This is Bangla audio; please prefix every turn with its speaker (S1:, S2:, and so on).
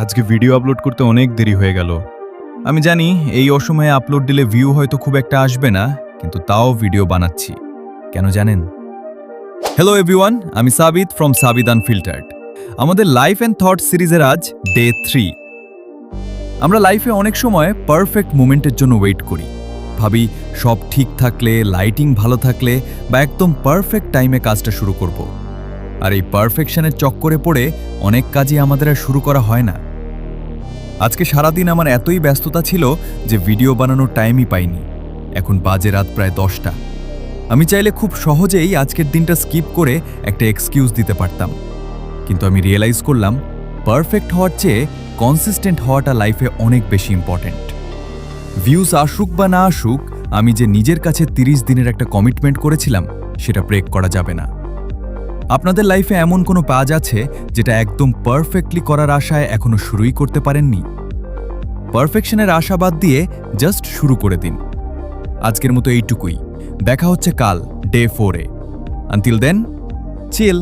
S1: আজকে ভিডিও আপলোড করতে অনেক দেরি হয়ে গেল। আমি জানি এই অসময়ে আপলোড দিলে ভিউ হয়তো খুব একটা আসবে না, কিন্তু তাও ভিডিও বানাচ্ছি। কেন জানেন? হ্যালো এভরিওয়ান, আমি সাবিত ফ্রম সাবিত আনফিল্টার্ড। আমাদের লাইফ অ্যান্ড থট সিরিজের আজ ডে 3। আমরা লাইফে অনেক সময় পারফেক্ট মোমেন্টের জন্য ওয়েট করি। ভাবি সব ঠিক থাকলে, লাইটিং ভালো থাকলে বা একদম পারফেক্ট টাইমে কাজটা শুরু করব। আর এই পারফেকশনের চক্করে পড়ে অনেক কাজই আমাদের আর শুরু করা হয় না। আজকে সারাদিন আমার এতই ব্যস্ততা ছিল যে ভিডিও বানানোর টাইমই পাইনি। এখন বাজে রাত প্রায় 10টা। আমি চাইলে খুব সহজেই আজকের দিনটা স্কিপ করে একটা এক্সকিউজ দিতে পারতাম, কিন্তু আমি রিয়েলাইজ করলাম পারফেক্ট হওয়ার চেয়ে কনসিস্টেন্ট হওয়াটা লাইফে অনেক বেশি ইম্পর্ট্যান্ট। ভিউজ আসুক বা না আসুক, আমি যে নিজের কাছে 30 দিনের একটা কমিটমেন্ট করেছিলাম সেটা ব্রেক করা যাবে না। আপনাদের লাইফে এমন কোনো কাজ আছে যেটা একদম পারফেক্টলি করার আশায় এখনো শুরুই করতে পারেননি? পারফেকশনের আশাবাদ দিয়ে জাস্ট শুরু করে দিন। আজকের মতো এইটুকুই। দেখা হচ্ছে কাল ডে 4-এ। আনটিল দেন, চিল।